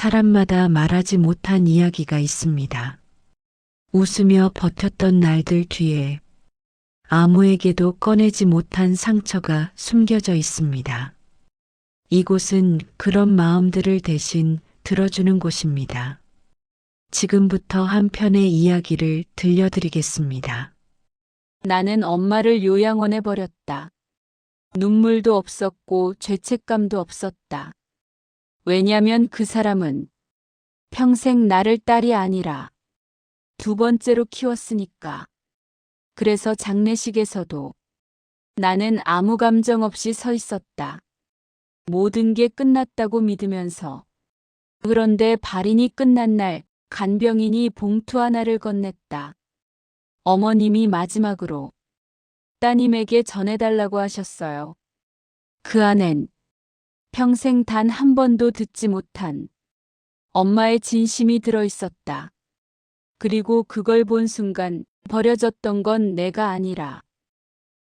사람마다 말하지 못한 이야기가 있습니다. 웃으며 버텼던 날들 뒤에 아무에게도 꺼내지 못한 상처가 숨겨져 있습니다. 이곳은 그런 마음들을 대신 들어주는 곳입니다. 지금부터 한 편의 이야기를 들려드리겠습니다. 나는 엄마를 요양원에 버렸다. 눈물도 없었고 죄책감도 없었다. 왜냐면 그 사람은 평생 나를 딸이 아니라 두 번째로 키웠으니까. 그래서 장례식에서도 나는 아무 감정 없이 서 있었다. 모든 게 끝났다고 믿으면서. 그런데 발인이 끝난 날 간병인이 봉투 하나를 건넸다. 어머님이 마지막으로 따님에게 전해달라고 하셨어요. 그 안엔 평생 단 한 번도 듣지 못한 엄마의 진심이 들어 있었다. 그리고 그걸 본 순간 버려졌던 건 내가 아니라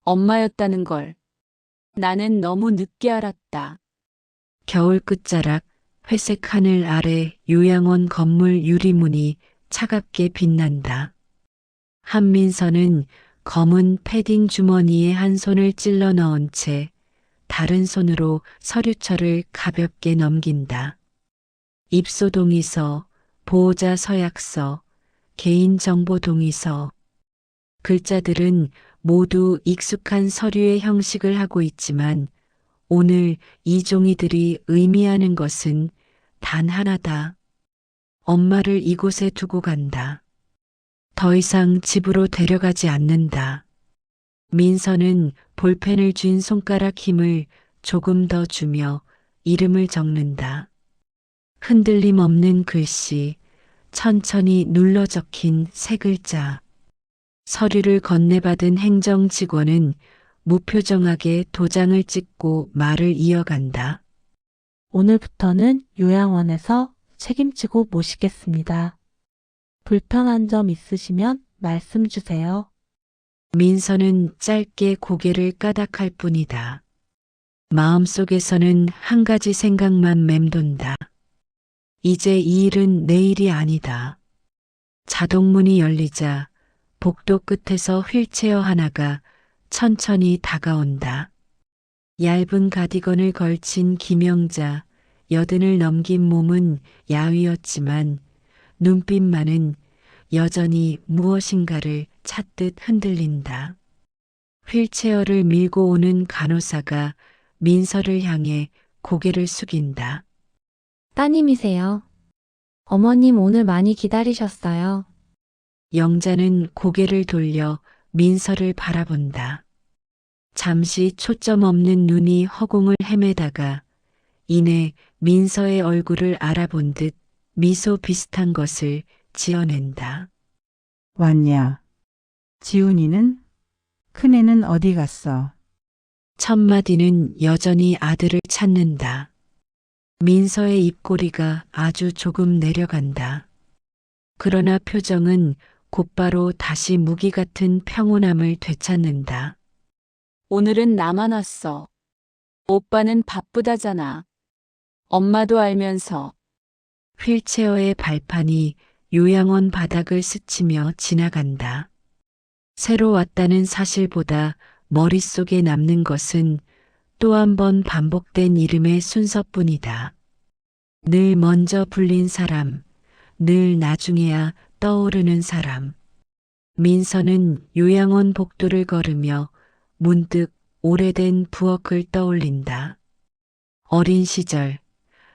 엄마였다는 걸 나는 너무 늦게 알았다. 겨울 끝자락 회색 하늘 아래 요양원 건물 유리문이 차갑게 빛난다. 한민서는 검은 패딩 주머니에 한 손을 찔러 넣은 채 다른 손으로 서류철을 가볍게 넘긴다. 입소 동의서, 보호자 서약서, 개인정보 동의서. 글자들은 모두 익숙한 서류의 형식을 하고 있지만 오늘 이 종이들이 의미하는 것은 단 하나다. 엄마를 이곳에 두고 간다. 더 이상 집으로 데려가지 않는다. 민서는 볼펜을 쥔 손가락 힘을 조금 더 주며 이름을 적는다. 흔들림 없는 글씨, 천천히 눌러 적힌 세 글자. 서류를 건네받은 행정 직원은 무표정하게 도장을 찍고 말을 이어간다. 오늘부터는 요양원에서 책임지고 모시겠습니다. 불편한 점 있으시면 말씀 주세요. 민서는 짧게 고개를 까닥할 뿐이다. 마음속에서는 한 가지 생각만 맴돈다. 이제 이 일은 내 일이 아니다. 자동문이 열리자 복도 끝에서 휠체어 하나가 천천히 다가온다. 얇은 가디건을 걸친 김영자, 여든을 넘긴 몸은 야위었지만 눈빛만은 여전히 무엇인가를 찾듯 흔들린다. 휠체어를 밀고 오는 간호사가 민서를 향해 고개를 숙인다. 따님이세요. 어머님 오늘 많이 기다리셨어요. 영자는 고개를 돌려 민서를 바라본다. 잠시 초점 없는 눈이 허공을 헤매다가 이내 민서의 얼굴을 알아본 듯 미소 비슷한 것을 지어낸다. 왔냐? 지훈이는? 큰애는 어디 갔어? 첫마디는 여전히 아들을 찾는다. 민서의 입꼬리가 아주 조금 내려간다. 그러나 표정은 곧바로 다시 무기 같은 평온함을 되찾는다. 오늘은 나만 왔어. 오빠는 바쁘다잖아. 엄마도 알면서. 휠체어의 발판이 요양원 바닥을 스치며 지나간다. 새로 왔다는 사실보다 머릿속에 남는 것은 또 한 번 반복된 이름의 순서뿐이다. 늘 먼저 불린 사람, 늘 나중에야 떠오르는 사람. 민서는 요양원 복도를 걸으며 문득 오래된 부엌을 떠올린다. 어린 시절,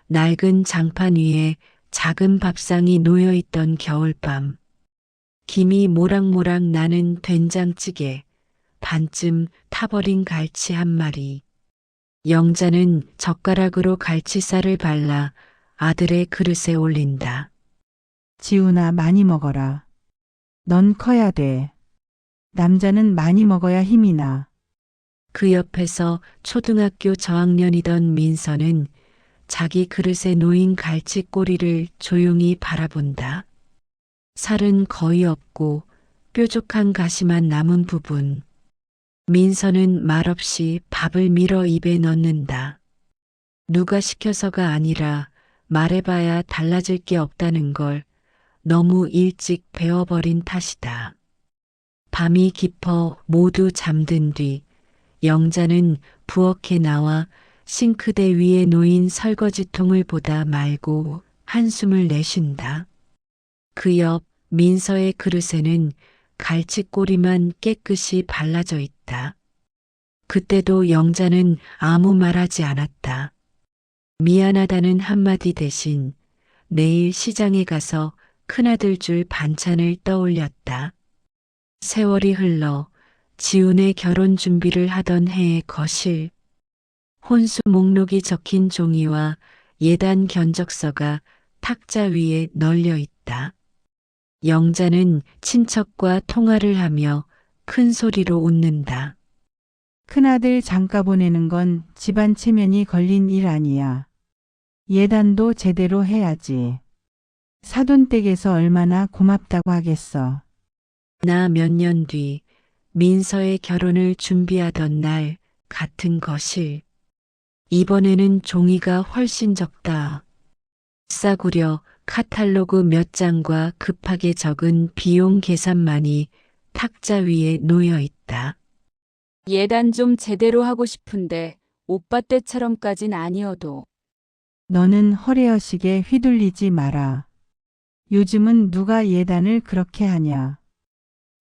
낡은 장판 위에 작은 밥상이 놓여있던 겨울밤. 김이 모락모락 나는 된장찌개, 반쯤 타버린 갈치 한 마리. 영자는 젓가락으로 갈치살을 발라 아들의 그릇에 올린다. 지훈아, 많이 먹어라. 넌 커야 돼. 남자는 많이 먹어야 힘이 나. 그 옆에서 초등학교 저학년이던 민서는 자기 그릇에 놓인 갈치꼬리를 조용히 바라본다. 살은 거의 없고 뾰족한 가시만 남은 부분. 민서는 말없이 밥을 밀어 입에 넣는다. 누가 시켜서가 아니라 말해봐야 달라질 게 없다는 걸 너무 일찍 배워버린 탓이다. 밤이 깊어 모두 잠든 뒤 영자는 부엌에 나와 싱크대 위에 놓인 설거지통을 보다 말고 한숨을 내쉰다. 그 옆 민서의 그릇에는 갈치꼬리만 깨끗이 발라져 있다. 그때도 영자는 아무 말하지 않았다. 미안하다는 한마디 대신 내일 시장에 가서 큰아들 줄 반찬을 떠올렸다. 세월이 흘러 지훈의 결혼 준비를 하던 해의 거실. 혼수 목록이 적힌 종이와 예단 견적서가 탁자 위에 널려 있다. 영자는 친척과 통화를 하며 큰 소리로 웃는다. 큰아들 장가 보내는 건 집안 체면이 걸린 일 아니야. 예단도 제대로 해야지. 사돈댁에서 얼마나 고맙다고 하겠어. 나 몇 년 뒤 민서의 결혼을 준비하던 날 같은 거실. 이번에는 종이가 훨씬 적다. 싸구려 카탈로그 몇 장과 급하게 적은 비용 계산만이 탁자 위에 놓여 있다. 예단 좀 제대로 하고 싶은데 오빠 때처럼까진 아니어도 너는 허례허식에 휘둘리지 마라. 요즘은 누가 예단을 그렇게 하냐.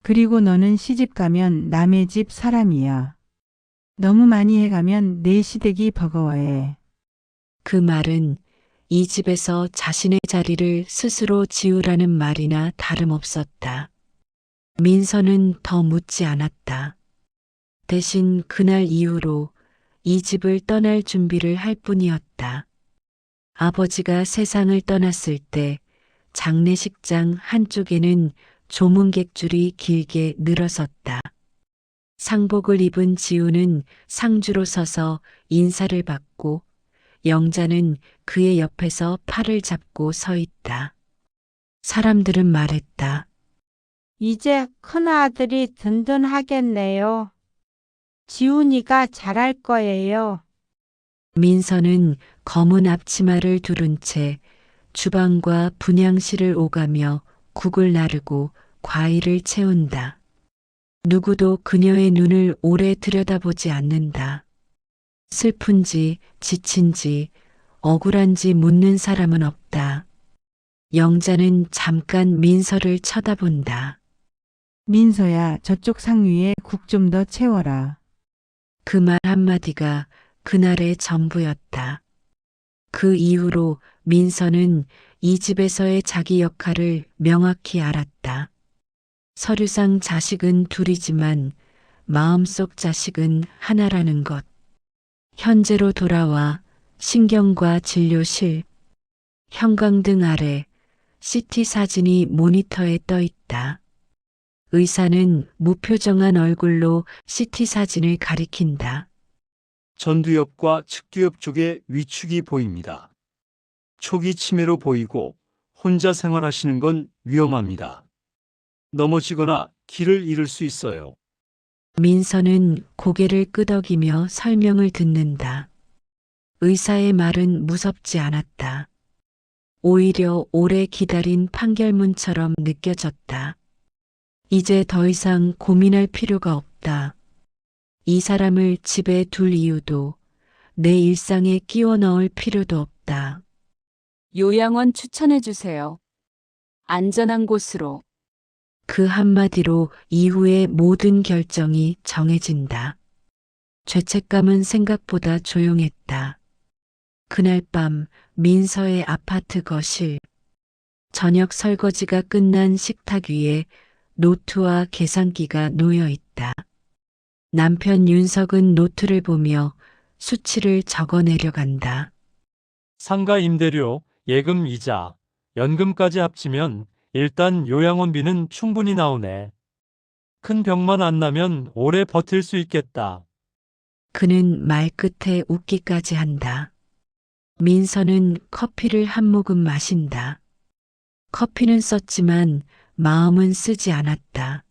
그리고 너는 시집 가면 남의 집 사람이야. 너무 많이 해가면 내 시댁이 버거워해. 그 말은 이 집에서 자신의 자리를 스스로 지우라는 말이나 다름없었다. 민서는 더 묻지 않았다. 대신 그날 이후로 이 집을 떠날 준비를 할 뿐이었다. 아버지가 세상을 떠났을 때 장례식장 한쪽에는 조문객줄이 길게 늘어섰다. 상복을 입은 지우는 상주로 서서 인사를 받고 영자는 그의 옆에서 팔을 잡고 서 있다. 사람들은 말했다. 이제 큰아들이 든든하겠네요. 지훈이가 잘할 거예요. 민서는 검은 앞치마를 두른 채 주방과 분향실을 오가며 국을 나르고 과일을 채운다. 누구도 그녀의 눈을 오래 들여다보지 않는다. 슬픈지 지친지 억울한지 묻는 사람은 없다. 영자는 잠깐 민서를 쳐다본다. 민서야, 저쪽 상위에 국 좀 더 채워라. 그 말 한마디가 그날의 전부였다. 그 이후로 민서는 이 집에서의 자기 역할을 명확히 알았다. 서류상 자식은 둘이지만 마음속 자식은 하나라는 것. 현재로 돌아와 신경과 진료실, 형광등 아래 CT 사진이 모니터에 떠 있다. 의사는 무표정한 얼굴로 CT 사진을 가리킨다. 전두엽과 측두엽 쪽에 위축이 보입니다. 초기 치매로 보이고 혼자 생활하시는 건 위험합니다. 넘어지거나 길을 잃을 수 있어요. 민서는 고개를 끄덕이며 설명을 듣는다. 의사의 말은 무섭지 않았다. 오히려 오래 기다린 판결문처럼 느껴졌다. 이제 더 이상 고민할 필요가 없다. 이 사람을 집에 둘 이유도 내 일상에 끼워 넣을 필요도 없다. 요양원 추천해 주세요. 안전한 곳으로. 그 한마디로 이후의 모든 결정이 정해진다. 죄책감은 생각보다 조용했다. 그날 밤 민서의 아파트 거실. 저녁 설거지가 끝난 식탁 위에 노트와 계산기가 놓여 있다. 남편 윤석은 노트를 보며 수치를 적어 내려간다. 상가 임대료, 예금 이자, 연금까지 합치면 일단 요양원비는 충분히 나오네. 큰 병만 안 나면 오래 버틸 수 있겠다. 그는 말끝에 웃기까지 한다. 민서는 커피를 한 모금 마신다. 커피는 썼지만 마음은 쓰지 않았다.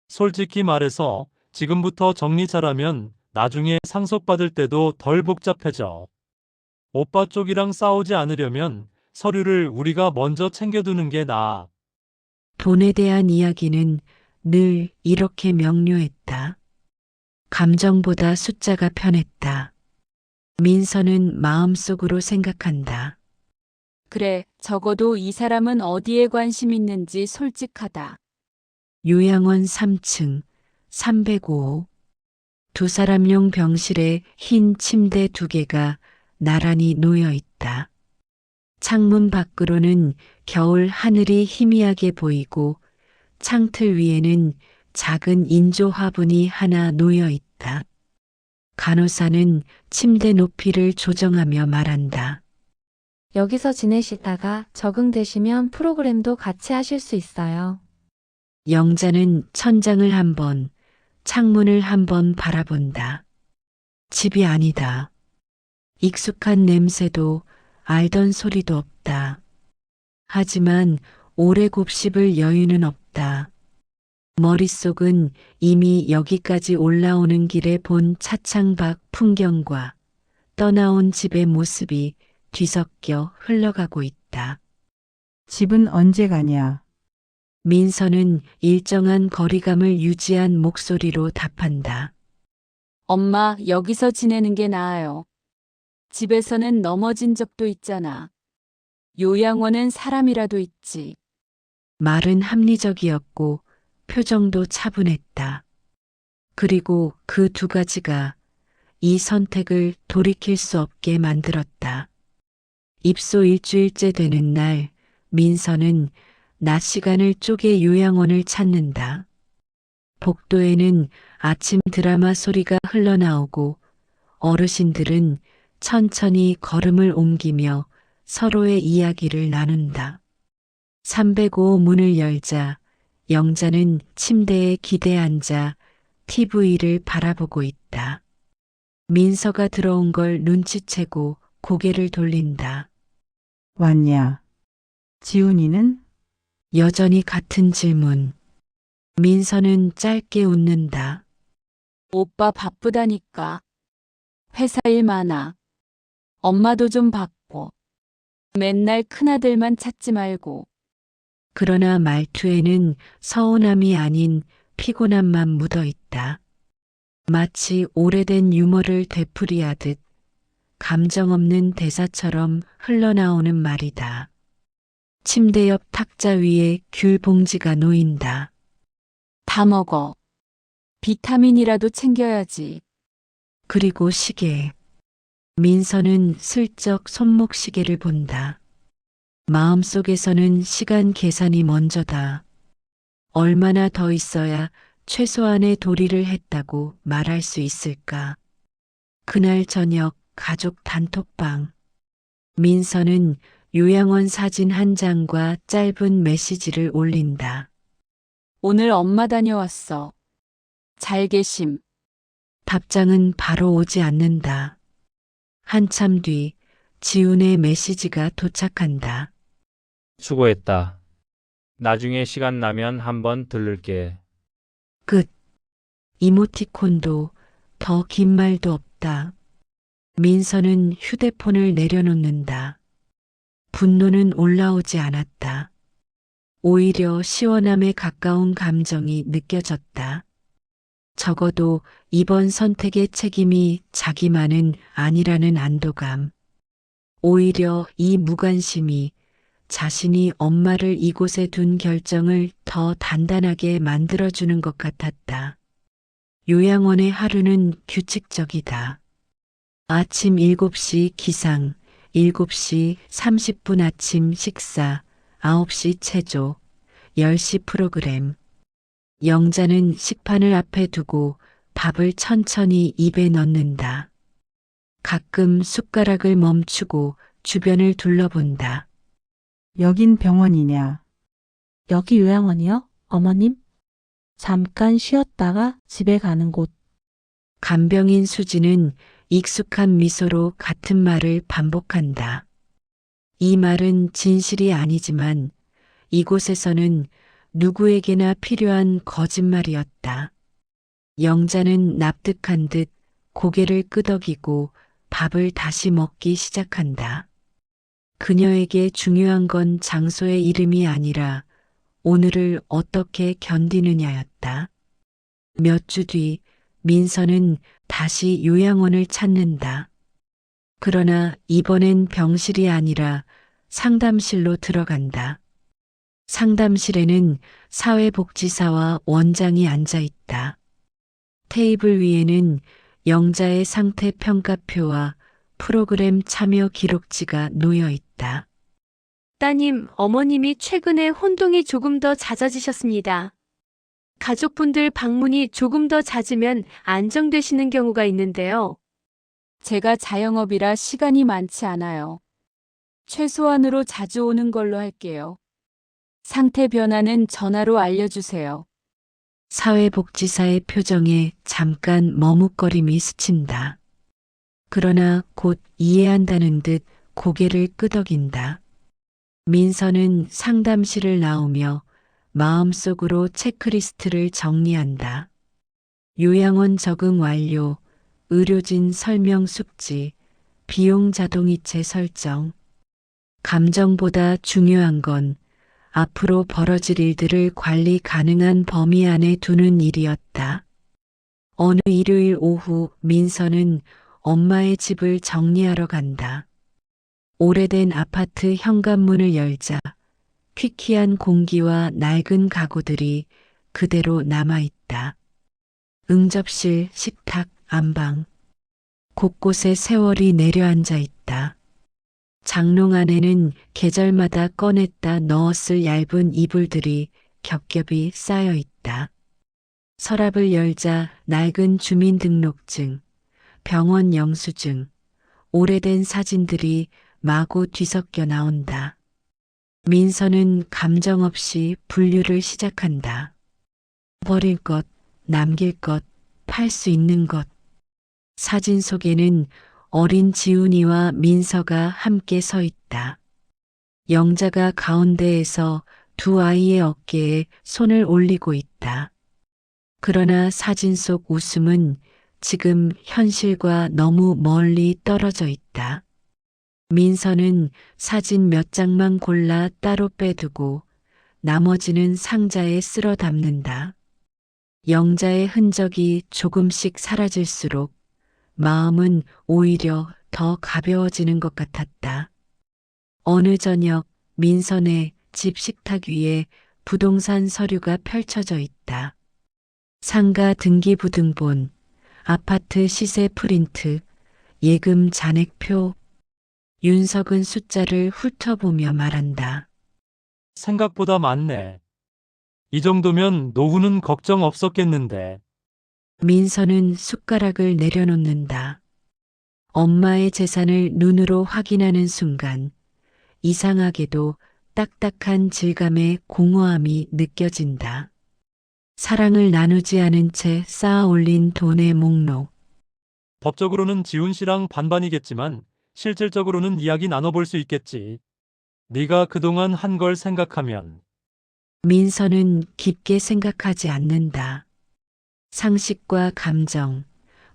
솔직히 말해서 지금부터 정리 잘하면 나중에 상속받을 때도 덜 복잡해져. 오빠 쪽이랑 싸우지 않으려면 서류를 우리가 먼저 챙겨두는 게 나아. 돈에 대한 이야기는 늘 이렇게 명료했다. 감정보다 숫자가 편했다. 민서는 마음속으로 생각한다. 그래, 적어도 이 사람은 어디에 관심 있는지 솔직하다. 요양원 3층 305. 두 사람용 병실에 흰 침대 2개가 나란히 놓여 있다. 창문 밖으로는 겨울 하늘이 희미하게 보이고 창틀 위에는 작은 인조 화분이 하나 놓여 있다. 간호사는 침대 높이를 조정하며 말한다. 여기서 지내시다가 적응되시면 프로그램도 같이 하실 수 있어요. 영자는 천장을 한번, 창문을 한번 바라본다. 집이 아니다. 익숙한 냄새도 알던 소리도 없다. 하지만 오래 곱씹을 여유는 없다. 머릿속은 이미 여기까지 올라오는 길에 본 차창 밖 풍경과 떠나온 집의 모습이 뒤섞여 흘러가고 있다. 집은 언제 가냐? 민서는 일정한 거리감을 유지한 목소리로 답한다. 엄마, 여기서 지내는 게 나아요. 집에서는 넘어진 적도 있잖아. 요양원은 사람이라도 있지. 말은 합리적이었고 표정도 차분했다. 그리고 그 2가지가 이 선택을 돌이킬 수 없게 만들었다. 입소 1주일째 되는 날, 민서는 낮 시간을 쪼개 요양원을 찾는다. 복도에는 아침 드라마 소리가 흘러나오고 어르신들은 천천히 걸음을 옮기며 서로의 이야기를 나눈다. 305 문을 열자 영자는 침대에 기대 앉아 TV를 바라보고 있다. 민서가 들어온 걸 눈치채고 고개를 돌린다. 왔냐? 지훈이는? 여전히 같은 질문. 민서는 짧게 웃는다. 오빠 바쁘다니까. 회사 일 많아. 엄마도 좀 바빠. 맨날 큰아들만 찾지 말고. 그러나 말투에는 서운함이 아닌 피곤함만 묻어 있다. 마치 오래된 유머를 되풀이하듯 감정 없는 대사처럼 흘러나오는 말이다. 침대 옆 탁자 위에 귤 봉지가 놓인다. 다 먹어. 비타민이라도 챙겨야지. 그리고 시계. 민서는 슬쩍 손목 시계를 본다. 마음속에서는 시간 계산이 먼저다. 얼마나 더 있어야 최소한의 도리를 했다고 말할 수 있을까? 그날 저녁 가족 단톡방. 민서는 요양원 사진 한 장과 짧은 메시지를 올린다. 오늘 엄마 다녀왔어. 잘 계심. 답장은 바로 오지 않는다. 한참 뒤 지훈의 메시지가 도착한다. 수고했다. 나중에 시간 나면 한번 들를게. 끝. 이모티콘도 더 긴 말도 없다. 민서는 휴대폰을 내려놓는다. 분노는 올라오지 않았다. 오히려 시원함에 가까운 감정이 느껴졌다. 적어도 이번 선택의 책임이 자기만은 아니라는 안도감. 오히려 이 무관심이 자신이 엄마를 이곳에 둔 결정을 더 단단하게 만들어주는 것 같았다. 요양원의 하루는 규칙적이다. 아침 7시 기상, 7시 30분 아침 식사, 9시 체조, 10시 프로그램. 영자는 식판을 앞에 두고 밥을 천천히 입에 넣는다. 가끔 숟가락을 멈추고 주변을 둘러본다. 여긴 병원이냐? 여기 요양원이요? 어머님? 잠깐 쉬었다가 집에 가는 곳. 간병인 수지는 익숙한 미소로 같은 말을 반복한다. 이 말은 진실이 아니지만 이곳에서는 누구에게나 필요한 거짓말이었다. 영자는 납득한 듯 고개를 끄덕이고 밥을 다시 먹기 시작한다. 그녀에게 중요한 건 장소의 이름이 아니라 오늘을 어떻게 견디느냐였다. 몇 주 뒤 민서는 다시 요양원을 찾는다. 그러나 이번엔 병실이 아니라 상담실로 들어간다. 상담실에는 사회복지사와 원장이 앉아 있다. 테이블 위에는 영자의 상태 평가표와 프로그램 참여 기록지가 놓여 있다. 따님, 어머님이 최근에 혼동이 조금 더 잦아지셨습니다. 가족분들 방문이 조금 더 잦으면 안정되시는 경우가 있는데요. 제가 자영업이라 시간이 많지 않아요. 최소한으로 자주 오는 걸로 할게요. 상태 변화는 전화로 알려주세요. 사회복지사의 표정에 잠깐 머뭇거림이 스친다. 그러나 곧 이해한다는 듯 고개를 끄덕인다. 민서는 상담실을 나오며 마음속으로 체크리스트를 정리한다. 요양원 적응 완료, 의료진 설명 숙지, 비용 자동이체 설정. 감정보다 중요한 건 앞으로 벌어질 일들을 관리 가능한 범위 안에 두는 일이었다. 어느 일요일 오후 민서는 엄마의 집을 정리하러 간다. 오래된 아파트 현관문을 열자 퀴퀴한 공기와 낡은 가구들이 그대로 남아있다. 응접실, 식탁, 안방. 곳곳에 세월이 내려앉아 있다. 장롱 안에는 계절마다 꺼냈다 넣었을 얇은 이불들이 겹겹이 쌓여 있다. 서랍을 열자 낡은 주민등록증, 병원 영수증, 오래된 사진들이 마구 뒤섞여 나온다. 민서는 감정 없이 분류를 시작한다. 버릴 것, 남길 것, 팔 수 있는 것. 사진 속에는 어린 지훈이와 민서가 함께 서 있다. 영자가 가운데에서 두 아이의 어깨에 손을 올리고 있다. 그러나 사진 속 웃음은 지금 현실과 너무 멀리 떨어져 있다. 민서는 사진 몇 장만 골라 따로 빼두고 나머지는 상자에 쓸어 담는다. 영자의 흔적이 조금씩 사라질수록 마음은 오히려 더 가벼워지는 것 같았다. 어느 저녁 민선의 집 식탁 위에 부동산 서류가 펼쳐져 있다. 상가 등기부등본, 아파트 시세 프린트, 예금 잔액표. 윤석은 숫자를 훑어보며 말한다. 생각보다 많네. 이 정도면 노후는 걱정 없었겠는데. 민서는 숟가락을 내려놓는다. 엄마의 재산을 눈으로 확인하는 순간 이상하게도 딱딱한 질감의 공허함이 느껴진다. 사랑을 나누지 않은 채 쌓아 올린 돈의 목록. 법적으로는 지훈 씨랑 반반이겠지만 실질적으로는 이야기 나눠볼 수 있겠지. 네가 그동안 한 걸 생각하면. 민서는 깊게 생각하지 않는다. 상식과 감정,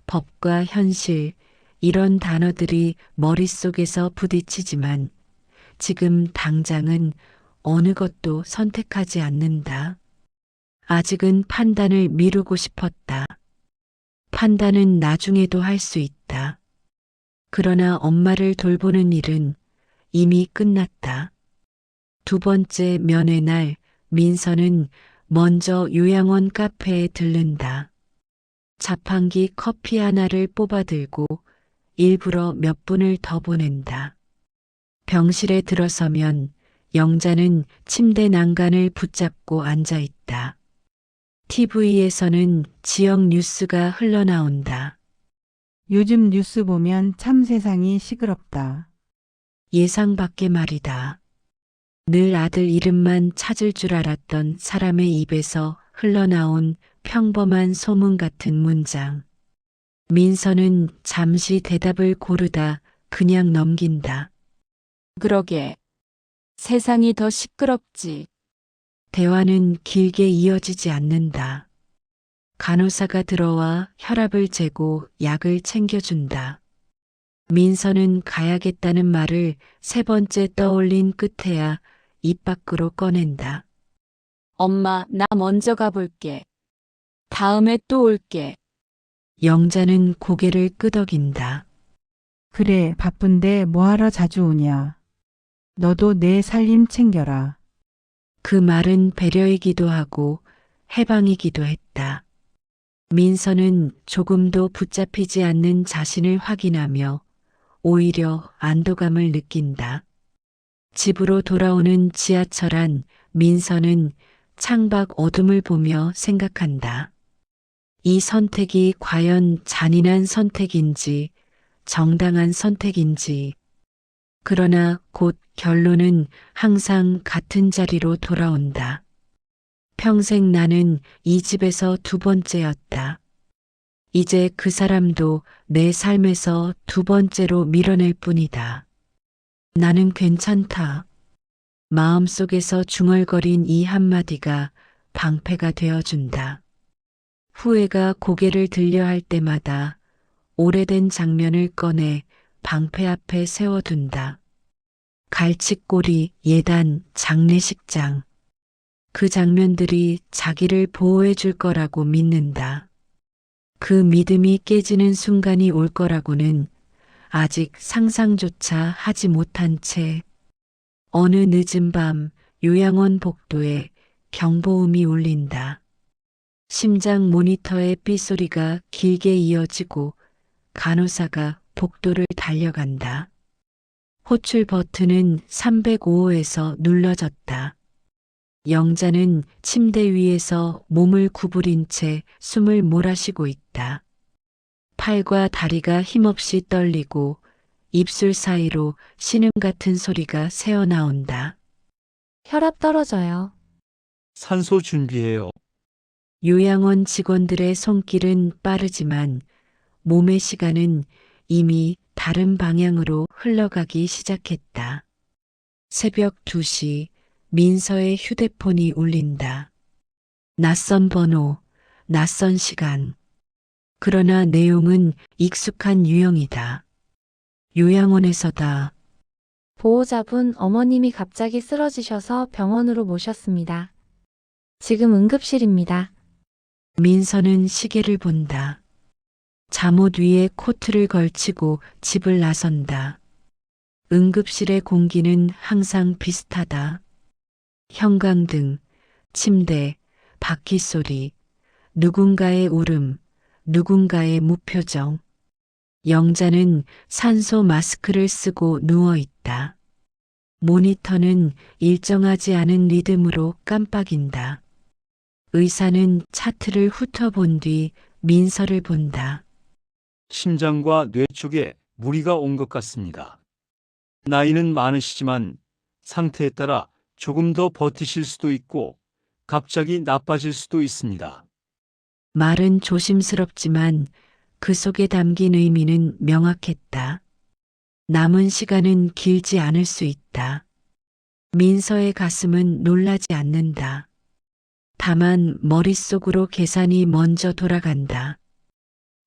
법과 현실, 이런 단어들이 머릿속에서 부딪히지만 지금 당장은 어느 것도 선택하지 않는다. 아직은 판단을 미루고 싶었다. 판단은 나중에도 할 수 있다. 그러나 엄마를 돌보는 일은 이미 끝났다. 두 번째 면회 날 민서는 먼저 요양원 카페에 들른다. 자판기 커피 하나를 뽑아들고 일부러 몇 분을 더 보낸다. 병실에 들어서면 영자는 침대 난간을 붙잡고 앉아 있다. TV에서는 지역 뉴스가 흘러나온다. 요즘 뉴스 보면 참 세상이 시끄럽다. 예상 밖의 말이다. 늘 아들 이름만 찾을 줄 알았던 사람의 입에서 흘러나온 평범한 소문 같은 문장. 민서는 잠시 대답을 고르다 그냥 넘긴다. 그러게. 세상이 더 시끄럽지. 대화는 길게 이어지지 않는다. 간호사가 들어와 혈압을 재고 약을 챙겨준다. 민서는 가야겠다는 말을 세 번째 떠올린 끝에야 입 밖으로 꺼낸다. 엄마, 나 먼저 가볼게. 다음에 또 올게. 영자는 고개를 끄덕인다. 그래, 바쁜데 뭐하러 자주 오냐. 너도 내 살림 챙겨라. 그 말은 배려이기도 하고 해방이기도 했다. 민서는 조금도 붙잡히지 않는 자신을 확인하며 오히려 안도감을 느낀다. 집으로 돌아오는 지하철 안 민서는 창밖 어둠을 보며 생각한다. 이 선택이 과연 잔인한 선택인지 정당한 선택인지. 그러나 곧 결론은 항상 같은 자리로 돌아온다. 평생 나는 이 집에서 두 번째였다. 이제 그 사람도 내 삶에서 두 번째로 밀어낼 뿐이다. 나는 괜찮다. 마음속에서 중얼거린 이 한마디가 방패가 되어준다. 후회가 고개를 들려 할 때마다 오래된 장면을 꺼내 방패 앞에 세워둔다. 갈치꼬리, 예단, 장례식장. 그 장면들이 자기를 보호해 줄 거라고 믿는다. 그 믿음이 깨지는 순간이 올 거라고는 아직 상상조차 하지 못한 채 어느 늦은 밤 요양원 복도에 경보음이 울린다. 심장 모니터의 삐소리가 길게 이어지고 간호사가 복도를 달려간다. 호출 버튼은 305호에서 눌러졌다. 영자는 침대 위에서 몸을 구부린 채 숨을 몰아쉬고 있다. 팔과 다리가 힘없이 떨리고 입술 사이로 신음 같은 소리가 새어나온다. 혈압 떨어져요. 산소 준비해요. 요양원 직원들의 손길은 빠르지만 몸의 시간은 이미 다른 방향으로 흘러가기 시작했다. 새벽 2시 민서의 휴대폰이 울린다. 낯선 번호, 낯선 시간. 그러나 내용은 익숙한 유형이다. 요양원에서다. 보호자분 어머님이 갑자기 쓰러지셔서 병원으로 모셨습니다. 지금 응급실입니다. 민서는 시계를 본다. 잠옷 위에 코트를 걸치고 집을 나선다. 응급실의 공기는 항상 비슷하다. 형광등, 침대, 바퀴 소리, 누군가의 울음, 누군가의 무표정. 영자는 산소 마스크를 쓰고 누워 있다. 모니터는 일정하지 않은 리듬으로 깜빡인다. 의사는 차트를 훑어본 뒤 민서를 본다. 심장과 뇌 쪽에 무리가 온 것 같습니다. 나이는 많으시지만 상태에 따라 조금 더 버티실 수도 있고 갑자기 나빠질 수도 있습니다. 말은 조심스럽지만 그 속에 담긴 의미는 명확했다. 남은 시간은 길지 않을 수 있다. 민서의 가슴은 놀라지 않는다. 다만 머릿속으로 계산이 먼저 돌아간다.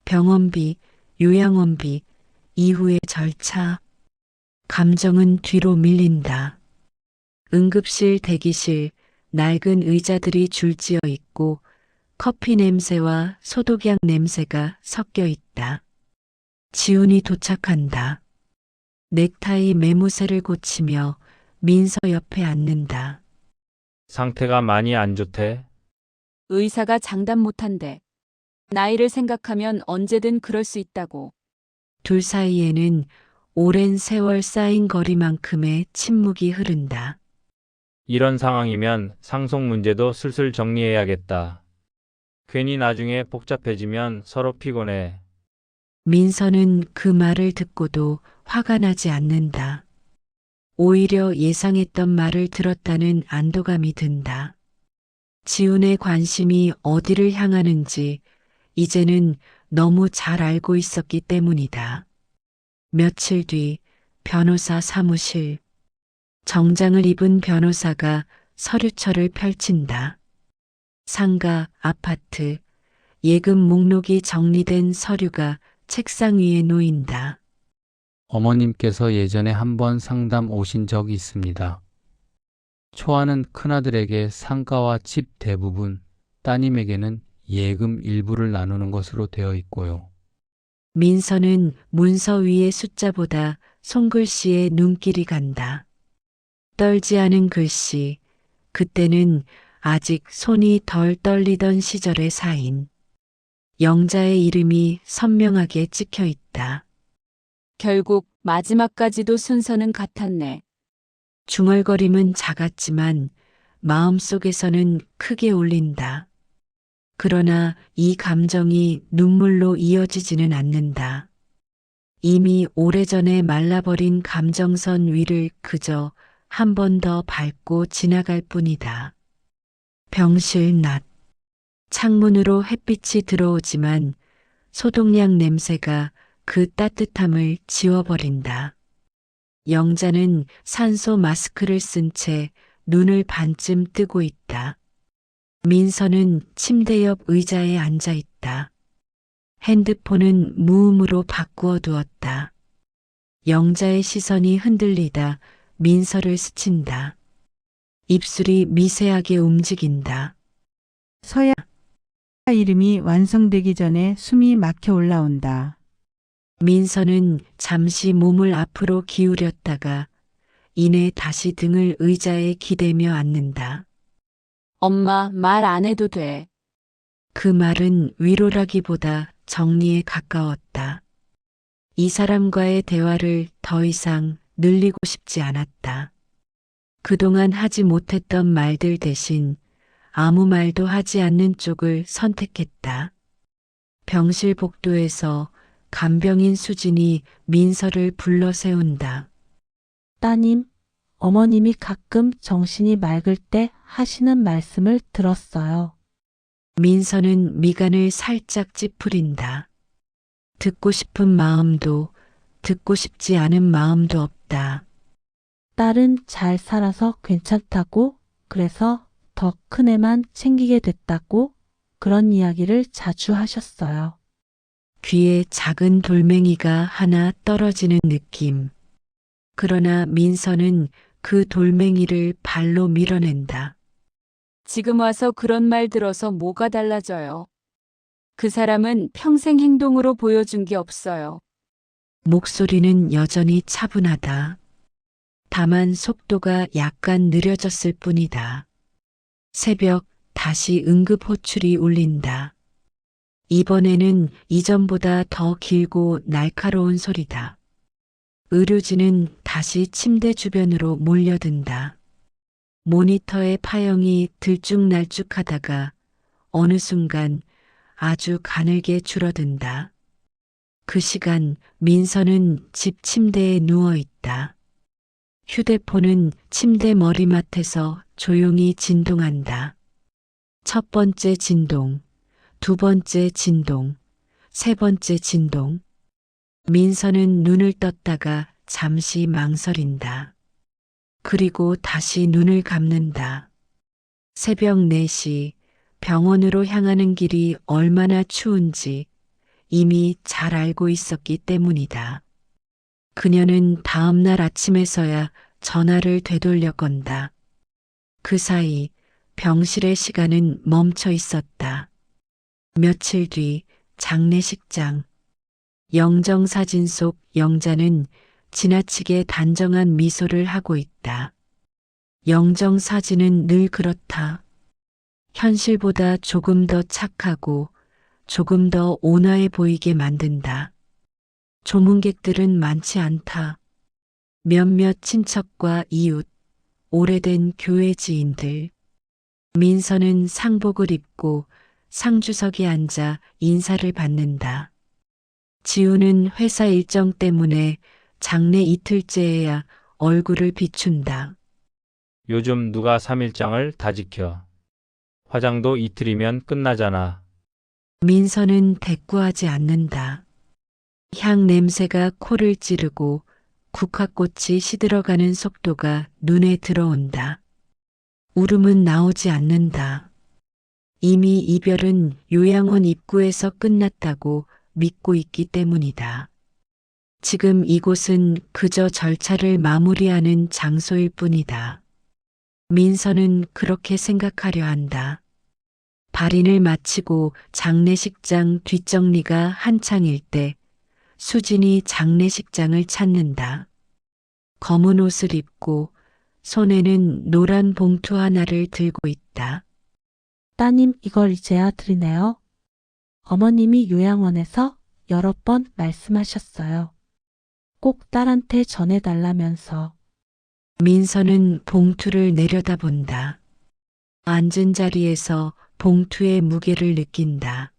병원비, 요양원비, 이후의 절차. 감정은 뒤로 밀린다. 응급실 대기실, 낡은 의자들이 줄지어 있고 커피 냄새와 소독약 냄새가 섞여 있다. 지훈이 도착한다. 넥타이 매무새를 고치며 민서 옆에 앉는다. 상태가 많이 안 좋대. 의사가 장담 못한대. 나이를 생각하면 언제든 그럴 수 있다고. 둘 사이에는 오랜 세월 쌓인 거리만큼의 침묵이 흐른다. 이런 상황이면 상속 문제도 슬슬 정리해야겠다. 괜히 나중에 복잡해지면 서로 피곤해. 민서는 그 말을 듣고도 화가 나지 않는다. 오히려 예상했던 말을 들었다는 안도감이 든다. 지훈의 관심이 어디를 향하는지 이제는 너무 잘 알고 있었기 때문이다. 며칠 뒤 변호사 사무실. 정장을 입은 변호사가 서류철을 펼친다. 상가, 아파트, 예금 목록이 정리된 서류가 책상 위에 놓인다. 어머님께서 예전에 한번 상담 오신 적이 있습니다. 초아는 큰아들에게 상가와 집 대부분, 따님에게는 예금 일부를 나누는 것으로 되어 있고요. 민서는 문서 위의 숫자보다 손글씨에 눈길이 간다. 떨지 않은 글씨, 그때는 아직 손이 덜 떨리던 시절의 사인. 영자의 이름이 선명하게 찍혀 있다. 결국 마지막까지도 순서는 같았네. 중얼거림은 작았지만 마음속에서는 크게 울린다. 그러나 이 감정이 눈물로 이어지지는 않는다. 이미 오래전에 말라버린 감정선 위를 그저 한 번 더 밟고 지나갈 뿐이다. 병실 낮. 창문으로 햇빛이 들어오지만 소독약 냄새가 그 따뜻함을 지워버린다. 영자는 산소 마스크를 쓴 채 눈을 반쯤 뜨고 있다. 민서는 침대 옆 의자에 앉아 있다. 핸드폰은 무음으로 바꾸어 두었다. 영자의 시선이 흔들리다 민서를 스친다. 입술이 미세하게 움직인다. 서야 이름이 완성되기 전에 숨이 막혀 올라온다. 민서는 잠시 몸을 앞으로 기울였다가 이내 다시 등을 의자에 기대며 앉는다. 엄마, 말 안 해도 돼. 그 말은 위로라기보다 정리에 가까웠다. 이 사람과의 대화를 더 이상 늘리고 싶지 않았다. 그동안 하지 못했던 말들 대신 아무 말도 하지 않는 쪽을 선택했다. 병실 복도에서 간병인 수진이 민서를 불러 세운다. 따님, 어머님이 가끔 정신이 맑을 때 하시는 말씀을 들었어요. 민서는 미간을 살짝 찌푸린다. 듣고 싶은 마음도 듣고 싶지 않은 마음도 없다. 딸은 잘 살아서 괜찮다고, 그래서 더 큰 애만 챙기게 됐다고 그런 이야기를 자주 하셨어요. 귀에 작은 돌멩이가 하나 떨어지는 느낌. 그러나 민서는 그 돌멩이를 발로 밀어낸다. 지금 와서 그런 말 들어서 뭐가 달라져요? 그 사람은 평생 행동으로 보여준 게 없어요. 목소리는 여전히 차분하다. 다만 속도가 약간 느려졌을 뿐이다. 새벽 다시 응급 호출이 울린다. 이번에는 이전보다 더 길고 날카로운 소리다. 의료진은 다시 침대 주변으로 몰려든다. 모니터의 파형이 들쭉날쭉하다가 어느 순간 아주 가늘게 줄어든다. 그 시간 민서는 집 침대에 누워 있다. 휴대폰은 침대 머리맡에서 조용히 진동한다. 첫 번째 진동, 두 번째 진동, 세 번째 진동. 민서는 눈을 떴다가 잠시 망설인다. 그리고 다시 눈을 감는다. 새벽 4시 병원으로 향하는 길이 얼마나 추운지 이미 잘 알고 있었기 때문이다. 그녀는 다음 날 아침에서야 전화를 되돌려 건다. 그 사이 병실의 시간은 멈춰 있었다. 며칠 뒤 장례식장. 영정사진 속 영자는 지나치게 단정한 미소를 하고 있다. 영정사진은 늘 그렇다. 현실보다 조금 더 착하고 조금 더 온화해 보이게 만든다. 조문객들은 많지 않다. 몇몇 친척과 이웃, 오래된 교회 지인들. 민서는 상복을 입고 상주석에 앉아 인사를 받는다. 지우는 회사 일정 때문에 장례 이틀째에야 얼굴을 비춘다. 요즘 누가 3일장을 다 지켜. 화장도 이틀이면 끝나잖아. 민서는 대꾸하지 않는다. 향 냄새가 코를 찌르고 국화꽃이 시들어가는 속도가 눈에 들어온다. 울음은 나오지 않는다. 이미 이별은 요양원 입구에서 끝났다고 믿고 있기 때문이다. 지금 이곳은 그저 절차를 마무리하는 장소일 뿐이다. 민서는 그렇게 생각하려 한다. 발인을 마치고 장례식장 뒷정리가 한창일 때 수진이 장례식장을 찾는다. 검은 옷을 입고 손에는 노란 봉투 하나를 들고 있다. 따님, 이걸 이제야 드리네요. 어머님이 요양원에서 여러 번 말씀하셨어요. 꼭 딸한테 전해달라면서. 민서는 봉투를 내려다본다. 앉은 자리에서 봉투의 무게를 느낀다.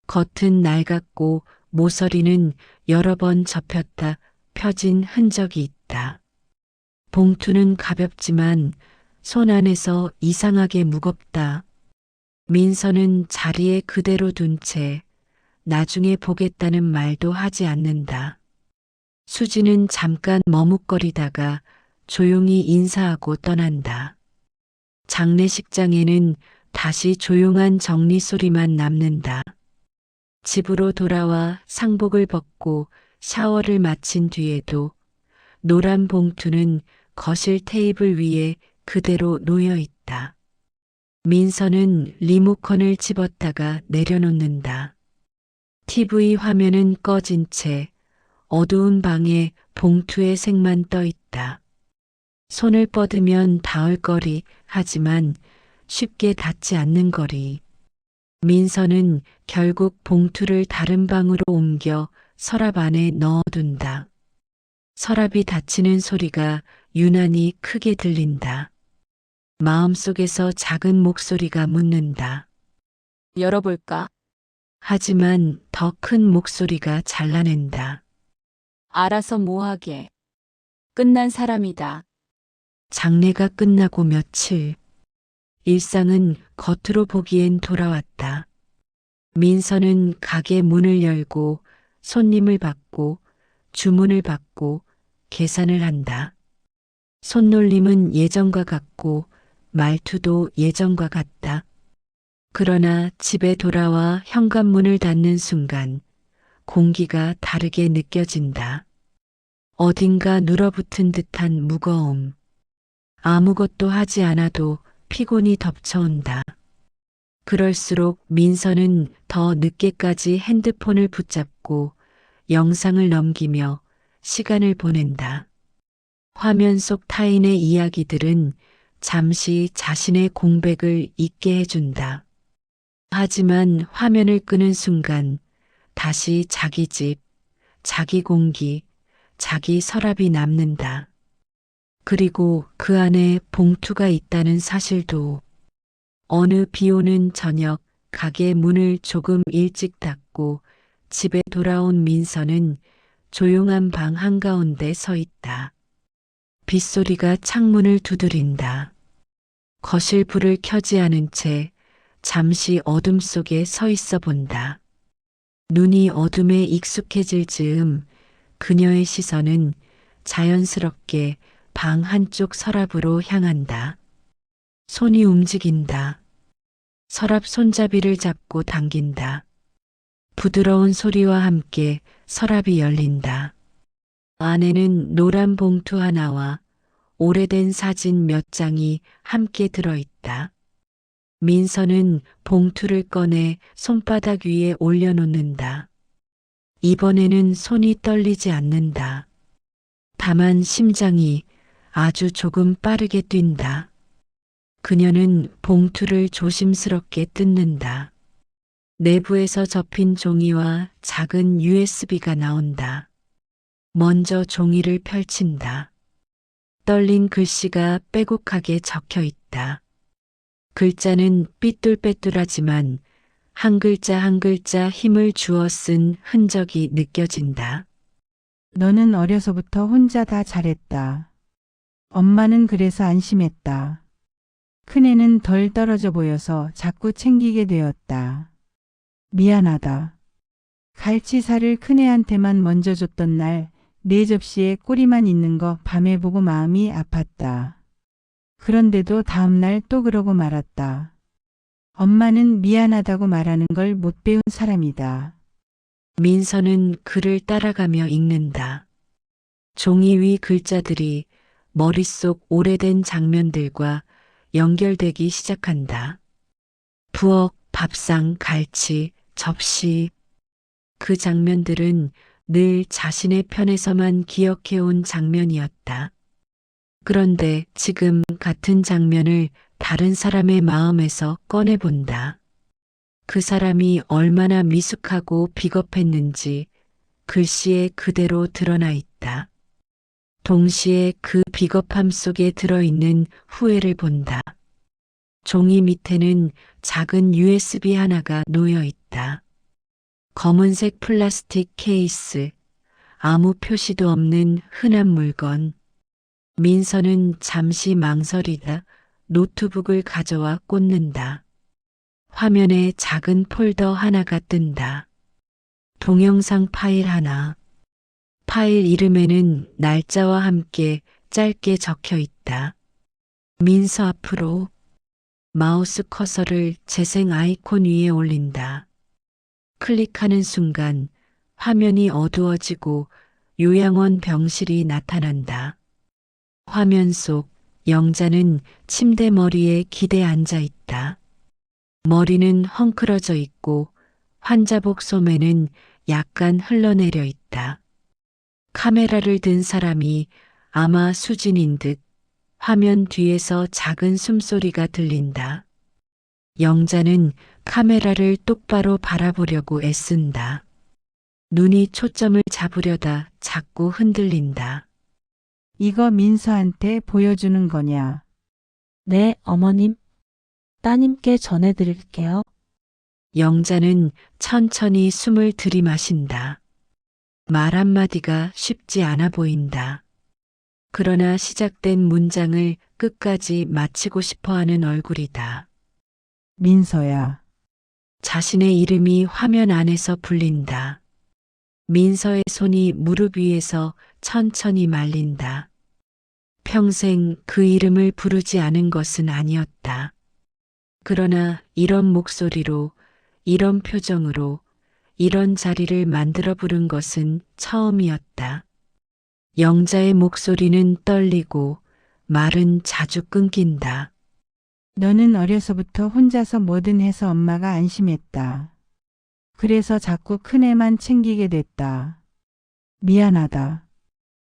겉은 낡았고 모서리는 여러 번 접혔다 펴진 흔적이 있다. 봉투는 가볍지만 손 안에서 이상하게 무겁다. 민서는 자리에 그대로 둔 채 나중에 보겠다는 말도 하지 않는다. 수지는 잠깐 머뭇거리다가 조용히 인사하고 떠난다. 장례식장에는 다시 조용한 정리 소리만 남는다. 집으로 돌아와 상복을 벗고 샤워를 마친 뒤에도 노란 봉투는 거실 테이블 위에 그대로 놓여 있다. 민서는 리모컨을 집었다가 내려놓는다. TV 화면은 꺼진 채 어두운 방에 봉투의 색만 떠 있다. 손을 뻗으면 닿을 거리 하지만 쉽게 닿지 않는 거리. 민서는 결국 봉투를 다른 방으로 옮겨 서랍 안에 넣어둔다. 서랍이 닫히는 소리가 유난히 크게 들린다. 마음속에서 작은 목소리가 묻는다. 열어볼까? 하지만 더 큰 목소리가 잘라낸다. 알아서 뭐하게. 끝난 사람이다. 장례가 끝나고 며칠. 일상은 겉으로 보기엔 돌아왔다. 민서는 가게 문을 열고 손님을 받고 주문을 받고 계산을 한다. 손놀림은 예전과 같고 말투도 예전과 같다. 그러나 집에 돌아와 현관문을 닫는 순간 공기가 다르게 느껴진다. 어딘가 눌어붙은 듯한 무거움. 아무것도 하지 않아도 피곤이 덮쳐온다. 그럴수록 민서는 더 늦게까지 핸드폰을 붙잡고 영상을 넘기며 시간을 보낸다. 화면 속 타인의 이야기들은 잠시 자신의 공백을 잊게 해준다. 하지만 화면을 끄는 순간 다시 자기 집, 자기 공기, 자기 서랍이 남는다. 그리고 그 안에 봉투가 있다는 사실도. 어느 비 오는 저녁 가게 문을 조금 일찍 닫고 집에 돌아온 민서는 조용한 방 한가운데 서 있다. 빗소리가 창문을 두드린다. 거실 불을 켜지 않은 채 잠시 어둠 속에 서 있어 본다. 눈이 어둠에 익숙해질 즈음 그녀의 시선은 자연스럽게 방 한쪽 서랍으로 향한다. 손이 움직인다. 서랍 손잡이를 잡고 당긴다. 부드러운 소리와 함께 서랍이 열린다. 안에는 노란 봉투 하나와 오래된 사진 몇 장이 함께 들어있다. 민서는 봉투를 꺼내 손바닥 위에 올려놓는다. 이번에는 손이 떨리지 않는다. 다만 심장이 아주 조금 빠르게 뛴다. 그녀는 봉투를 조심스럽게 뜯는다. 내부에서 접힌 종이와 작은 USB가 나온다. 먼저 종이를 펼친다. 떨린 글씨가 빼곡하게 적혀 있다. 글자는 삐뚤빼뚤하지만 한 글자 한 글자 힘을 주어 쓴 흔적이 느껴진다. 너는 어려서부터 혼자 다 잘했다. 엄마는 그래서 안심했다. 큰애는 덜 떨어져 보여서 자꾸 챙기게 되었다. 미안하다. 갈치살을 큰애한테만 먼저 줬던 날 네 접시에 꼬리만 있는 거 밤에 보고 마음이 아팠다. 그런데도 다음날 또 그러고 말았다. 엄마는 미안하다고 말하는 걸 못 배운 사람이다. 민서는 글을 따라가며 읽는다. 종이 위 글자들이 머릿속 오래된 장면들과 연결되기 시작한다. 부엌, 밥상, 갈치, 접시. 그 장면들은 늘 자신의 편에서만 기억해온 장면이었다. 그런데 지금 같은 장면을 다른 사람의 마음에서 꺼내본다. 그 사람이 얼마나 미숙하고 비겁했는지 글씨에 그대로 드러나 있다. 동시에 그 비겁함 속에 들어있는 후회를 본다. 종이 밑에는 작은 USB 하나가 놓여 있다. 검은색 플라스틱 케이스, 아무 표시도 없는 흔한 물건. 민서는 잠시 망설이다 노트북을 가져와 꽂는다. 화면에 작은 폴더 하나가 뜬다. 동영상 파일 하나. 파일 이름에는 날짜와 함께 짧게 적혀 있다. 민서 앞으로. 마우스 커서를 재생 아이콘 위에 올린다. 클릭하는 순간 화면이 어두워지고 요양원 병실이 나타난다. 화면 속 영자는 침대 머리에 기대 앉아 있다. 머리는 헝클어져 있고 환자복 소매는 약간 흘러내려 있다. 카메라를 든 사람이 아마 수진인 듯 화면 뒤에서 작은 숨소리가 들린다. 영자는 카메라를 똑바로 바라보려고 애쓴다. 눈이 초점을 잡으려다 자꾸 흔들린다. 이거 민서한테 보여주는 거냐? 네, 어머님. 따님께 전해드릴게요. 영자는 천천히 숨을 들이마신다. 말 한마디가 쉽지 않아 보인다. 그러나 시작된 문장을 끝까지 마치고 싶어하는 얼굴이다. 민서야. 자신의 이름이 화면 안에서 불린다. 민서의 손이 무릎 위에서 천천히 말린다. 평생 그 이름을 부르지 않은 것은 아니었다. 그러나 이런 목소리로, 이런 표정으로, 이런 자리를 만들어 부른 것은 처음이었다. 영자의 목소리는 떨리고 말은 자주 끊긴다. 너는 어려서부터 혼자서 뭐든 해서 엄마가 안심했다. 그래서 자꾸 큰애만 챙기게 됐다. 미안하다.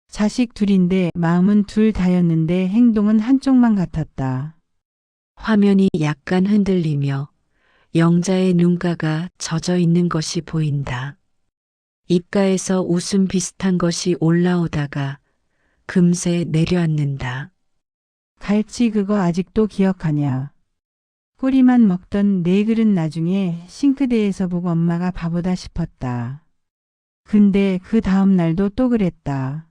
자식 둘인데 마음은 둘 다였는데 행동은 한쪽만 같았다. 화면이 약간 흔들리며 영자의 눈가가 젖어 있는 것이 보인다. 입가에서 웃음 비슷한 것이 올라오다가 금세 내려앉는다. 갈치 그거 아직도 기억하냐? 꼬리만 먹던 네 그릇 나중에 싱크대에서 보고 엄마가 바보다 싶었다. 근데 그 다음 날도 또 그랬다.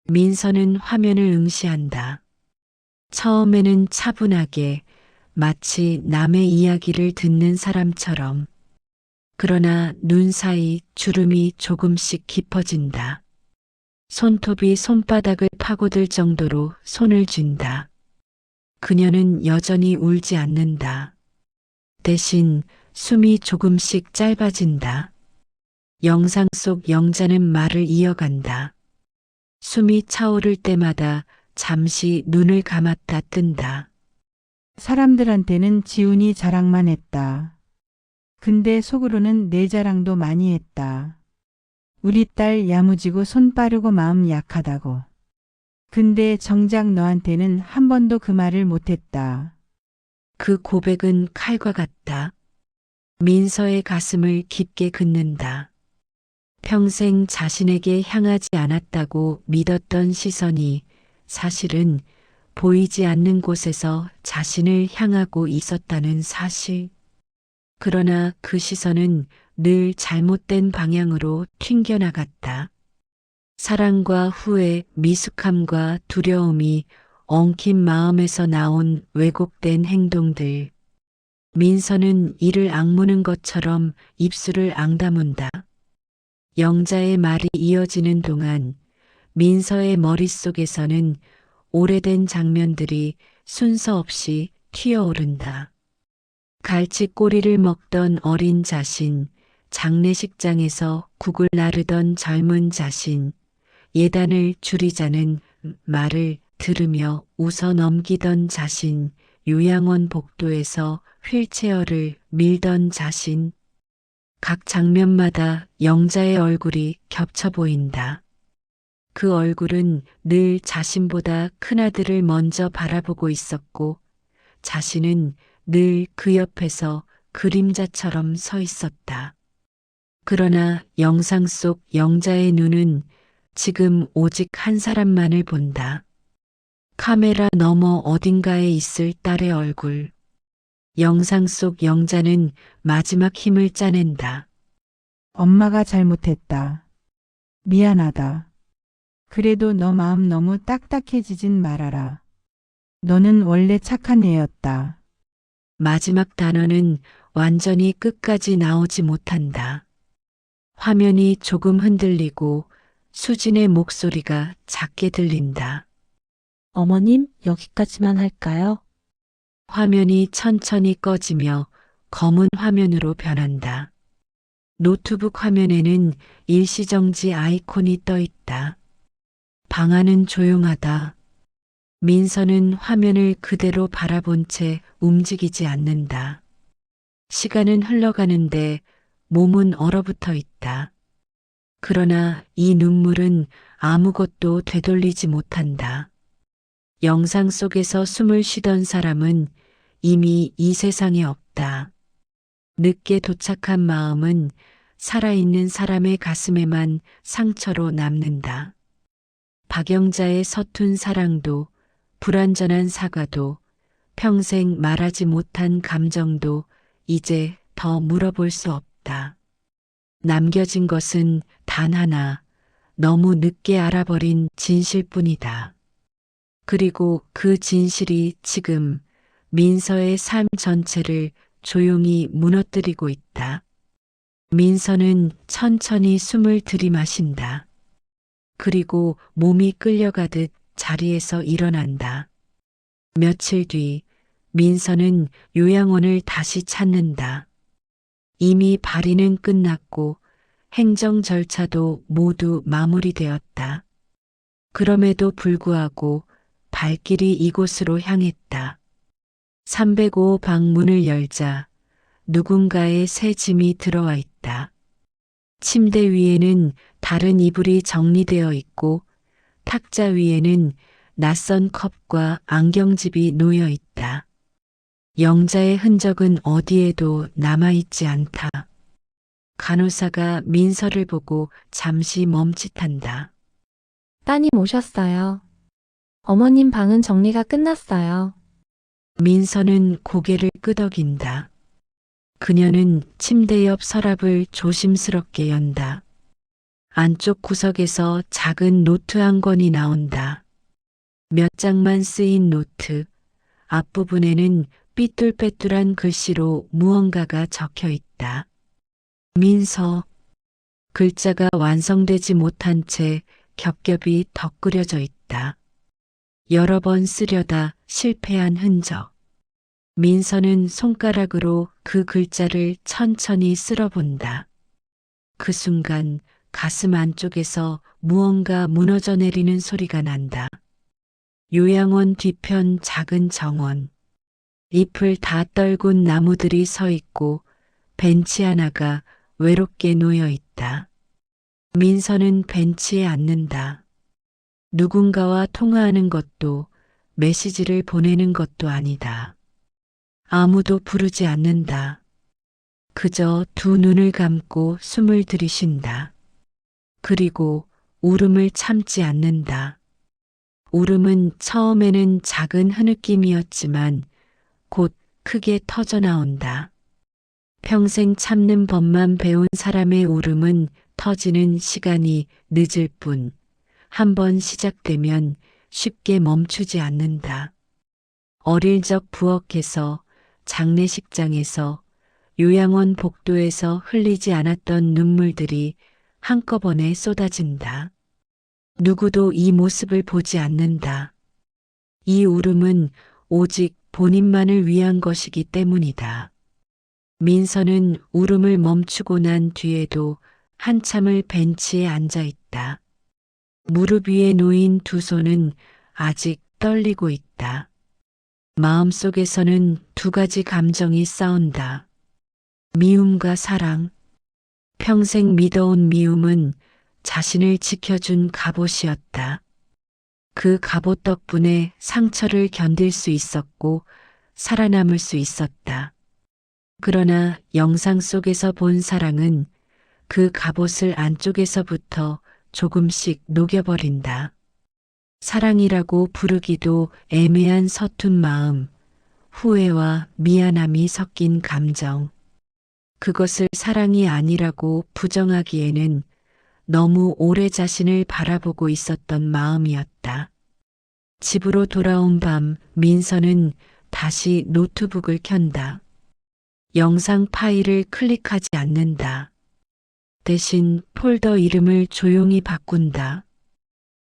민서는 화면을 응시한다. 처음에는 차분하게 마치 남의 이야기를 듣는 사람처럼. 그러나 눈 사이 주름이 조금씩 깊어진다. 손톱이 손바닥을 파고들 정도로 손을 쥔다. 그녀는 여전히 울지 않는다. 대신 숨이 조금씩 짧아진다. 영상 속 영자는 말을 이어간다. 숨이 차오를 때마다 잠시 눈을 감았다 뜬다. 사람들한테는 지훈이 자랑만 했다. 근데 속으로는 내 자랑도 많이 했다. 우리 딸 야무지고 손 빠르고 마음 약하다고. 근데 정작 너한테는 한 번도 그 말을 못했다. 그 고백은 칼과 같다. 민서의 가슴을 깊게 긋는다. 평생 자신에게 향하지 않았다고 믿었던 시선이 사실은 보이지 않는 곳에서 자신을 향하고 있었다는 사실. 그러나 그 시선은 늘 잘못된 방향으로 튕겨나갔다. 사랑과 후회, 미숙함과 두려움이 엉킨 마음에서 나온 왜곡된 행동들. 민서는 이를 악무는 것처럼 입술을 앙다문다. 영자의 말이 이어지는 동안 민서의 머릿속에서는 오래된 장면들이 순서 없이 튀어오른다. 갈치 꼬리를 먹던 어린 자신, 장례식장에서 국을 나르던 젊은 자신, 예단을 줄이자는 말을 들으며 웃어 넘기던 자신, 요양원 복도에서 휠체어를 밀던 자신. 각 장면마다 영자의 얼굴이 겹쳐 보인다. 그 얼굴은 늘 자신보다 큰아들을 먼저 바라보고 있었고, 자신은 늘 그 옆에서 그림자처럼 서 있었다. 그러나 영상 속 영자의 눈은 지금 오직 한 사람만을 본다. 카메라 너머 어딘가에 있을 딸의 얼굴. 영상 속 영자는 마지막 힘을 짜낸다. 엄마가 잘못했다. 미안하다. 그래도 너 마음 너무 딱딱해지진 말아라. 너는 원래 착한 애였다. 마지막 단어는 완전히 끝까지 나오지 못한다. 화면이 조금 흔들리고 수진의 목소리가 작게 들린다. 어머님, 여기까지만 할까요? 화면이 천천히 꺼지며 검은 화면으로 변한다. 노트북 화면에는 일시정지 아이콘이 떠 있다. 방 안은 조용하다. 민서는 화면을 그대로 바라본 채 움직이지 않는다. 시간은 흘러가는데 몸은 얼어붙어 있다. 그러나 이 눈물은 아무것도 되돌리지 못한다. 영상 속에서 숨을 쉬던 사람은 이미 이 세상에 없다. 늦게 도착한 마음은 살아있는 사람의 가슴에만 상처로 남는다. 박영자의 서툰 사랑도, 불완전한 사과도, 평생 말하지 못한 감정도 이제 더 물어볼 수 없다. 남겨진 것은 단 하나, 너무 늦게 알아버린 진실뿐이다. 그리고 그 진실이 지금 민서의 삶 전체를 조용히 무너뜨리고 있다. 민서는 천천히 숨을 들이마신다. 그리고 몸이 끌려가듯 자리에서 일어난다. 며칠 뒤 민서는 요양원을 다시 찾는다. 이미 발의는 끝났고 행정 절차도 모두 마무리되었다. 그럼에도 불구하고 발길이 이곳으로 향했다. 305 방문을 열자 누군가의 새 짐이 들어와 있다. 침대 위에는 다른 이불이 정리되어 있고 탁자 위에는 낯선 컵과 안경집이 놓여 있다. 영자의 흔적은 어디에도 남아있지 않다. 간호사가 민서를 보고 잠시 멈칫한다. 따님 오셨어요. 어머님 방은 정리가 끝났어요. 민서는 고개를 끄덕인다. 그녀는 침대 옆 서랍을 조심스럽게 연다. 안쪽 구석에서 작은 노트 한 권이 나온다. 몇 장만 쓰인 노트, 앞부분에는 삐뚤빼뚤한 글씨로 무언가가 적혀 있다. 민서. 글자가 완성되지 못한 채 겹겹이 덧그려져 있다. 여러 번 쓰려다 실패한 흔적. 민서는 손가락으로 그 글자를 천천히 쓸어본다. 그 순간 가슴 안쪽에서 무언가 무너져 내리는 소리가 난다. 요양원 뒤편 작은 정원. 잎을 다 떨군 나무들이 서 있고 벤치 하나가 외롭게 놓여 있다. 민서는 벤치에 앉는다. 누군가와 통화하는 것도 메시지를 보내는 것도 아니다. 아무도 부르지 않는다. 그저 두 눈을 감고 숨을 들이쉰다. 그리고 울음을 참지 않는다. 울음은 처음에는 작은 흐느낌이었지만 곧 크게 터져 나온다. 평생 참는 법만 배운 사람의 울음은 터지는 시간이 늦을 뿐, 한번 시작되면 쉽게 멈추지 않는다. 어릴 적 부엌에서, 장례식장에서, 요양원 복도에서 흘리지 않았던 눈물들이 한꺼번에 쏟아진다. 누구도 이 모습을 보지 않는다. 이 울음은 오직 본인만을 위한 것이기 때문이다. 민서는 울음을 멈추고 난 뒤에도 한참을 벤치에 앉아 있다. 무릎 위에 놓인 두 손은 아직 떨리고 있다. 마음속에서는 두 가지 감정이 싸운다. 미움과 사랑. 평생 믿어온 미움은 자신을 지켜준 갑옷이었다. 그 갑옷 덕분에 상처를 견딜 수 있었고 살아남을 수 있었다. 그러나 영상 속에서 본 사랑은 그 갑옷을 안쪽에서부터 조금씩 녹여버린다. 사랑이라고 부르기도 애매한 서툰 마음, 후회와 미안함이 섞인 감정. 그것을 사랑이 아니라고 부정하기에는 너무 오래 자신을 바라보고 있었던 마음이었다. 집으로 돌아온 밤 민서는 다시 노트북을 켠다. 영상 파일을 클릭하지 않는다. 대신 폴더 이름을 조용히 바꾼다.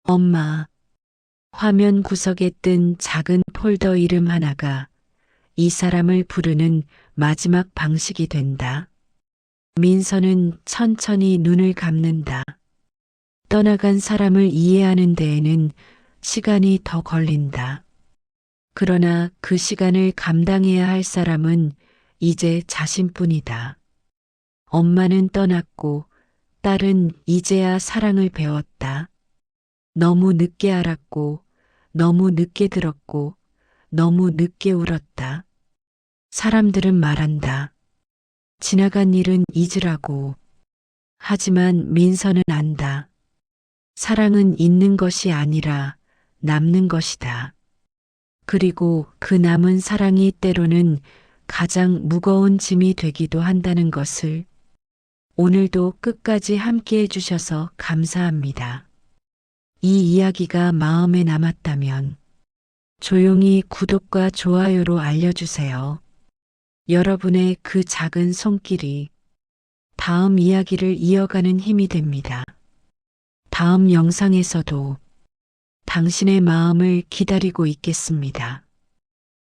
엄마. 화면 구석에 뜬 작은 폴더 이름 하나가 이 사람을 부르는 마지막 방식이 된다. 민서는 천천히 눈을 감는다. 떠나간 사람을 이해하는 데에는 시간이 더 걸린다. 그러나 그 시간을 감당해야 할 사람은 이제 자신뿐이다. 엄마는 떠났고 딸은 이제야 사랑을 배웠다. 너무 늦게 알았고, 너무 늦게 들었고, 너무 늦게 울었다. 사람들은 말한다. 지나간 일은 잊으라고. 하지만 민서는 안다. 사랑은 있는 것이 아니라 남는 것이다. 그리고 그 남은 사랑이 때로는 가장 무거운 짐이 되기도 한다는 것을 오늘도 끝까지 함께 해주셔서 감사합니다. 이 이야기가 마음에 남았다면 조용히 구독과 좋아요로 알려주세요. 여러분의 그 작은 손길이 다음 이야기를 이어가는 힘이 됩니다. 다음 영상에서도 당신의 마음을 기다리고 있겠습니다.